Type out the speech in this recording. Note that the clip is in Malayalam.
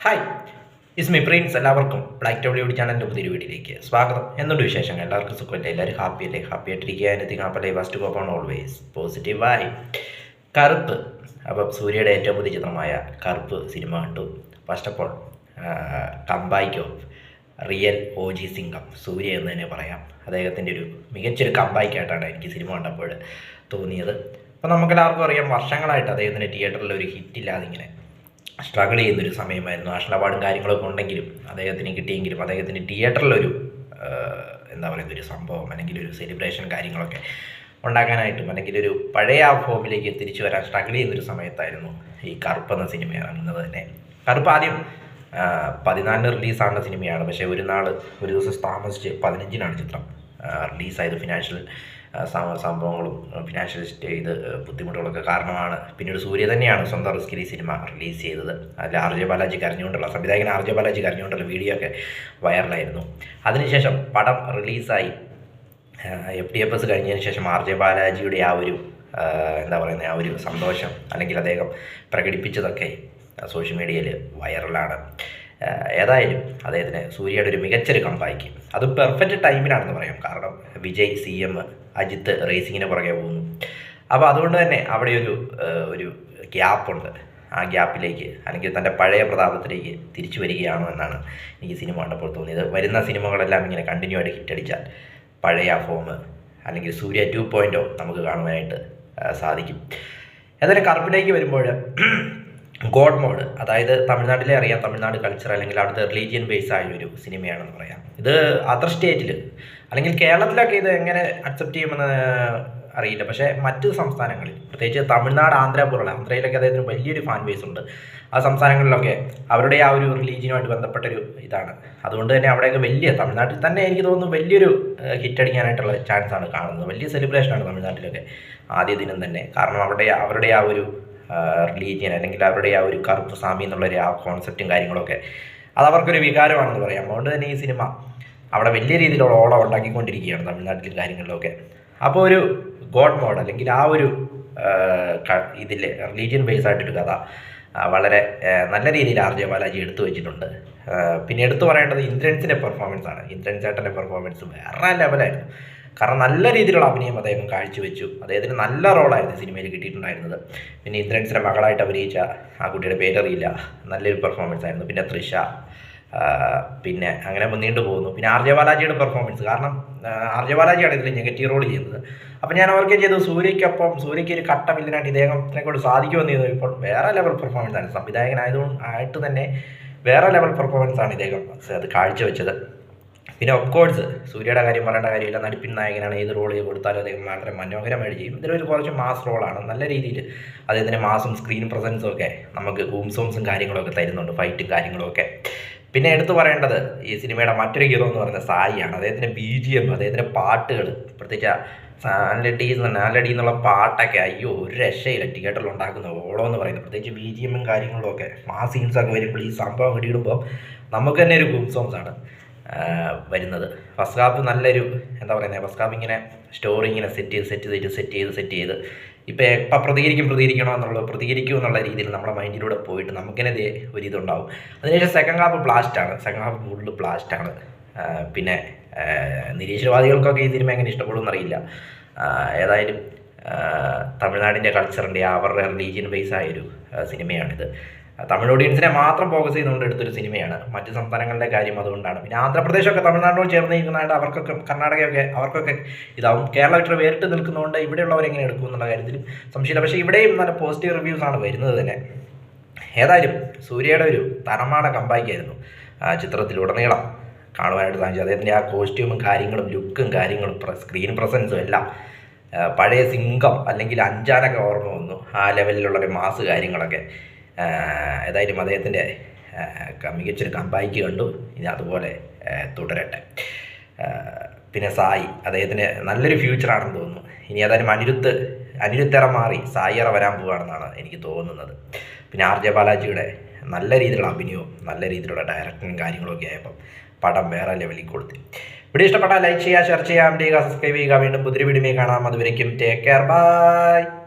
Hi, is me Prince. എല്ലാവർക്കും ബ്ലാക്ക് ടോളിവുഡ് ചാനലിൻ്റെ പുതിയൊരു വീഡിയോയിലേക്ക് സ്വാഗതം. എന്തുണ്ട് വിശേഷങ്ങൾ? എല്ലാവർക്കും സുഖമല്ലേ? എല്ലാവരും ഹാപ്പി അല്ലേ? ഹാപ്പി ആയിട്ടിരിക്കുക. Anything happy first cope on always പോസിറ്റീവായി. കറുപ്പ്. അപ്പം സൂര്യയുടെ ഏറ്റവും പുതിയ ചിത്രമായ കറുപ്പ് സിനിമ കണ്ടു. First of all comeback of real O G Singam Suriya എന്ന് തന്നെ പറയാം. അദ്ദേഹത്തിൻ്റെ ഒരു മികച്ചൊരു കംബാക്കായിട്ടാണ് എനിക്ക് സിനിമ കണ്ടപ്പോൾ തോന്നിയത്. അപ്പോൾ നമുക്കെല്ലാവർക്കും അറിയാം, വർഷങ്ങളായിട്ട് അദ്ദേഹത്തിൻ്റെ തിയേറ്ററിൽ ഒരു ഹിറ്റില്ലാതെ ഇങ്ങനെ സ്ട്രഗിൾ ചെയ്യുന്നൊരു സമയമായിരുന്നു. നാഷണൽ അവാർഡും കാര്യങ്ങളൊക്കെ ഉണ്ടെങ്കിലും അദ്ദേഹത്തിന് കിട്ടിയെങ്കിലും അദ്ദേഹത്തിന് തിയേറ്ററിലൊരു എന്താ പറയുക, ഒരു സംഭവം അല്ലെങ്കിൽ ഒരു സെലിബ്രേഷൻ കാര്യങ്ങളൊക്കെ ഉണ്ടാക്കാനായിട്ടും അല്ലെങ്കിൽ ഒരു പഴയ ആ ഫോമിലേക്ക് തിരിച്ചു വരാൻ സ്ട്രഗിൾ ചെയ്യുന്നൊരു സമയത്തായിരുന്നു ഈ കറുപ്പ് എന്ന സിനിമ ഇറങ്ങുന്നത് തന്നെ. കറുപ്പ് ആദ്യം 14 റിലീസാകുന്ന സിനിമയാണ്. പക്ഷേ ഒരു ദിവസം താമസിച്ച് 15 ചിത്രം റിലീസായത്. ഫിനാൻഷ്യൽ സംഭവങ്ങളും ഫിനാൻഷ്യൽ ചെയ്ത് ബുദ്ധിമുട്ടുകളൊക്കെ കാരണമാണ്. പിന്നീട് സൂര്യ തന്നെയാണ് സ്വന്തം റിസ്കിൽ ഈ സിനിമ റിലീസ് ചെയ്തത്. അതിൽ ആർ ജെ ബാലാജി കരഞ്ഞുകൊണ്ടുള്ള സംവിധായകൻ ആർ ജെ ബാലാജി കരഞ്ഞുകൊണ്ടുള്ള വീഡിയോ ഒക്കെ വൈറലായിരുന്നു. അതിനുശേഷം പടം റിലീസായി FTFS കഴിഞ്ഞതിന് ശേഷം ആർ ജെ ബാലാജിയുടെ ആ ഒരു എന്താ പറയുന്നത്, ആ ഒരു സന്തോഷം അല്ലെങ്കിൽ അദ്ദേഹം പ്രകടിപ്പിച്ചതൊക്കെ സോഷ്യൽ മീഡിയയിൽ വൈറലാണ്. ഏതായാലും അദ്ദേഹത്തിന് സൂര്യയുടെ ഒരു മികച്ചൊരു കംബാക്ക്, അത് പെർഫെക്റ്റ് ടൈമിലാണെന്ന് പറയാം. കാരണം വിജയ്, CM, അജിത്ത് റേസിങ്ങിന് പുറകെ പോകുന്നു. അപ്പോൾ അതുകൊണ്ട് തന്നെ അവിടെ ഒരു ഗ്യാപ്പുണ്ട്. ആ ഗ്യാപ്പിലേക്ക് അല്ലെങ്കിൽ തൻ്റെ പഴയ പ്രതാപത്തിലേക്ക് തിരിച്ചു വരികയാണോ എന്നാണ് എനിക്ക് സിനിമ കണ്ടപ്പോൾ തോന്നിയത്. വരുന്ന സിനിമകളെല്ലാം ഇങ്ങനെ കണ്ടിന്യൂ ആയിട്ട് ഹിറ്റടിച്ചാൽ പഴയ ഫോം അല്ലെങ്കിൽ സൂര്യ 2.0 നമുക്ക് കാണുവാനായിട്ട് സാധിക്കും. ഏതായാലും കറുപ്പിലേക്ക് വരുമ്പോൾ ഗോഡ് മോഡ്, അതായത് തമിഴ്നാട്ടിലെ അറിയാം, തമിഴ്നാട് കൾച്ചർ അല്ലെങ്കിൽ അവിടുത്തെ റിലീജിയൻ ബേസ് ആയ ഒരു സിനിമയാണെന്ന് പറയാം. ഇത് അതർ സ്റ്റേറ്റിൽ അല്ലെങ്കിൽ കേരളത്തിലൊക്കെ ഇത് എങ്ങനെ അക്സെപ്റ്റ് ചെയ്യുമെന്ന് അറിയില്ല. പക്ഷേ മറ്റ് സംസ്ഥാനങ്ങളിൽ, പ്രത്യേകിച്ച് തമിഴ്നാട്, ആന്ധ്രയിലൊക്കെ അദ്ദേഹത്തിന് വലിയൊരു ഫാൻ ബേസ് ഉണ്ട്. ആ സംസ്ഥാനങ്ങളിലൊക്കെ അവരുടെ ആ ഒരു റിലീജിയനുമായിട്ട് ബന്ധപ്പെട്ടൊരു ഇതാണ്. അതുകൊണ്ട് തന്നെ അവിടെയൊക്കെ തമിഴ്നാട്ടിൽ തന്നെ എനിക്ക് തോന്നുന്നു വലിയൊരു ഹിറ്റ് അടിക്കാനായിട്ടുള്ള ചാൻസാണ് കാണുന്നത്. വലിയ സെലിബ്രേഷനാണ് തമിഴ്നാട്ടിലൊക്കെ ആദ്യ ദിനം തന്നെ. കാരണം അവരുടെ ആ ഒരു റിലീജിയൻ അല്ലെങ്കിൽ അവരുടെ ആ ഒരു കറുപ്പ് സ്വാമി എന്നുള്ളൊരു ആ കോൺസെപ്റ്റും കാര്യങ്ങളൊക്കെ അത് അവർക്കൊരു വികാരമാണെന്ന് പറയാം. അതുകൊണ്ട് തന്നെ ഈ സിനിമ അവിടെ വലിയ രീതിയിലുള്ള ഓളം ഉണ്ടാക്കിക്കൊണ്ടിരിക്കുകയാണ് തമിഴ്നാട്ടിലും കാര്യങ്ങളിലൊക്കെ. അപ്പോൾ ഒരു ഗോഡ് മോഡ് അല്ലെങ്കിൽ ആ ഒരു ഇതിലെ റിലീജിയൻ ബേസ് ആയിട്ടൊരു കഥ വളരെ നല്ല രീതിയിൽ ആർ ജെ ബാലാജി എടുത്തു വെച്ചിട്ടുണ്ട്. പിന്നെ എടുത്തു പറയേണ്ടത് ഇന്ദ്രൻസിൻ്റെ പെർഫോമൻസ് ആണ്. ഇന്ദ്രൻ ചേട്ടൻ്റെ പെർഫോമൻസ് വേറെ ലെവലായിരുന്നു. കാരണം നല്ല രീതിയിലുള്ള അഭിനയം അദ്ദേഹം കാഴ്ചവെച്ചു. അദ്ദേഹത്തിന് നല്ല റോളായിരുന്നു സിനിമയിൽ കിട്ടിയിട്ടുണ്ടായിരുന്നത്. പിന്നെ ഇന്ദ്രൻസിൻ്റെ മകളായിട്ട് അഭിനയിച്ച ആ കുട്ടിയുടെ പേരറിയില്ല, നല്ലൊരു പെർഫോമൻസ് ആയിരുന്നു. പിന്നെ തൃഷ, പിന്നെ അങ്ങനെ നീണ്ടു പോകുന്നു. പിന്നെ ആർ ജെ ബാലാജിയുടെ പെർഫോമൻസ്, കാരണം ആർ ജെ ബാലാജിയാണ് ഇതിൽ നെഗറ്റീവ് റോൾ ചെയ്യുന്നത്. അപ്പം ഞാൻ ഓർക്കുകയും ചെയ്തു, സൂര്യയ്ക്ക് ഒരു കട്ട വില്ലനായിട്ട് ഇദ്ദേഹത്തിനെ കൊണ്ട് സാധിക്കുമെന്ന് ചെയ്തു. ഇപ്പോൾ വേറെ ലെവൽ പെർഫോമൻസ് ആണ്. സംവിധായകനായതുകൊണ്ട് തന്നെ വേറെ ലെവൽ പെർഫോമൻസ് ആണ് ഇദ്ദേഹം അത് കാഴ്ചവെച്ചത്. പിന്നെ ഓഫ് കോഴ്സ് സൂര്യയുടെ കാര്യം പറയേണ്ട കാര്യമില്ല. നടിപ്പിൻ നായകനാണ്. ഏത് റോൾ കൊടുത്താലും അദ്ദേഹം വളരെ മനോഹരമായിട്ട് ചെയ്യും. ഇതിലൊരു കുറച്ച് മാസ് റോളാണ്. നല്ല രീതിയിൽ അദ്ദേഹത്തിൻ്റെ മാസും സ്ക്രീൻ പ്രസൻസും ഒക്കെ നമുക്ക് ഗൂംസോംസും കാര്യങ്ങളൊക്കെ തരുന്നുണ്ട്, ഫൈറ്റും കാര്യങ്ങളൊക്കെ. പിന്നെ എടുത്തു പറയേണ്ടത് ഈ സിനിമയുടെ മറ്റൊരു ഹീറോ എന്ന് പറയുന്നത് സായിയാണ്. അദ്ദേഹത്തിൻ്റെ BGM, അദ്ദേഹത്തിൻ്റെ പാട്ടുകൾ, പ്രത്യേകിച്ച് നാലടി എന്നുള്ള പാട്ടൊക്കെ അയ്യോ ഒരു രക്ഷയില്ല. തിയേറ്ററിൽ ഉണ്ടാക്കുന്ന ഓളം എന്ന് പറയുന്നത്, പ്രത്യേകിച്ച് BGM കാര്യങ്ങളും ഒക്കെ മാസ് സീൻസൊക്കെ വരുമ്പോൾ ഈ സംഭവം കിട്ടിയിടുമ്പോൾ നമുക്ക് തന്നെ ഒരു ഗൂംസോംസാണ് വരുന്നത്. ഫസ്റ്റ് ഹാഫ് നല്ലൊരു എന്താ പറയുന്നത്, ഫസ്റ്റ് ഹാഫ് ഇങ്ങനെ സ്റ്റോറി ഇങ്ങനെ സെറ്റ് ചെയ്ത് ഇപ്പോൾ എപ്പോൾ പ്രതികരിക്കണോ പ്രതികരിക്കും എന്നുള്ള രീതിയിൽ നമ്മുടെ മൈൻഡിലൂടെ പോയിട്ട് നമുക്കിനെ ഒരിതുണ്ടാവും. അതിനുശേഷം സെക്കൻഡ് ഹാഫ് ഫുള്ള് ബ്ലാസ്റ്റാണ്. പിന്നെ നിരീശ്വരവാദികൾക്കൊക്കെ ഈ സിനിമ എങ്ങനെ ഇഷ്ടപ്പെടുമെന്നറിയില്ല. ഏതായാലും തമിഴ്നാടിൻ്റെ കൾച്ചറിൻ്റെ അവരുടെ റിലീജിയൻ ബേസ് ആയൊരു സിനിമയാണിത്. തമിഴ് ഓഡിയൻസിനെ മാത്രം ഫോക്കസ് ചെയ്തുകൊണ്ട് എടുത്തൊരു സിനിമയാണ്. മറ്റ് സംസ്ഥാനങ്ങളുടെ കാര്യം അതുകൊണ്ടാണ്. പിന്നെ ആന്ധ്രാപ്രദേശൊക്കെ തമിഴ്നാടിനോട് ചേർന്ന് നിൽക്കുന്നതായിട്ട് അവർക്കൊക്കെ, കർണാടകയൊക്കെ അവർക്കൊക്കെ ഇതാവും. കേരളം ഇത്ര വേറിട്ട് നിൽക്കുന്നതുകൊണ്ട് ഇവിടെയുള്ളവരെങ്ങനെ എടുക്കും എന്നുള്ള കാര്യത്തിലും സംശയമില്ല. പക്ഷേ ഇവിടെയും നല്ല പോസിറ്റീവ് റിവ്യൂസാണ് വരുന്നത് തന്നെ. ഏതായാലും സൂര്യയുടെ ഒരു തരമാണ് കമ്പാക്കായിരുന്നു ചിത്രത്തിലുടനീളം കാണുവാനായിട്ട് സാധിച്ചത്. അദ്ദേഹത്തിൻ്റെ ആ കോസ്റ്റ്യൂമും കാര്യങ്ങളും ലുക്കും കാര്യങ്ങളും സ്ക്രീൻ പ്രസൻസും എല്ലാം പഴയ സിംഗം അല്ലെങ്കിൽ അഞ്ചാനൊക്കെ ഓർമ്മ വന്നു. ആ ലെവലിലുള്ളൊരു മാസ് കാര്യങ്ങളൊക്കെ. ഏതായാലും അദ്ദേഹത്തിൻ്റെ മികച്ചൊരു കമ്പാക്ക് കണ്ടു. ഇനി അതുപോലെ തുടരട്ടെ. പിന്നെ സായി, അദ്ദേഹത്തിന് നല്ലൊരു ഫ്യൂച്ചറാണെന്ന് തോന്നുന്നു. ഇനി ഏതായാലും അനിരുദ്ധേറ മാറി സായിയറ വരാൻ പോവുകയാണെന്നാണ് എനിക്ക് തോന്നുന്നത്. പിന്നെ ആർ ജെ ബാലാജിയുടെ നല്ല രീതിയിലുള്ള അഭിനയവും നല്ല രീതിയിലുള്ള ഡയറക്ടറും കാര്യങ്ങളൊക്കെ ആയപ്പം പടം വേറെ ലെവലിൽ കൊടുത്തു. വീഡിയോ ഇഷ്ടപ്പെട്ടാൽ ലൈക്ക് ചെയ്യുക, ഷെയർ ചെയ്യുക, സബ്സ്ക്രൈബ് ചെയ്യുക. വീണ്ടും പുതിയ വീഡിയോയിൽ കാണാം. അതുവരേക്കും ടേക്ക് കെയർ, ബൈ.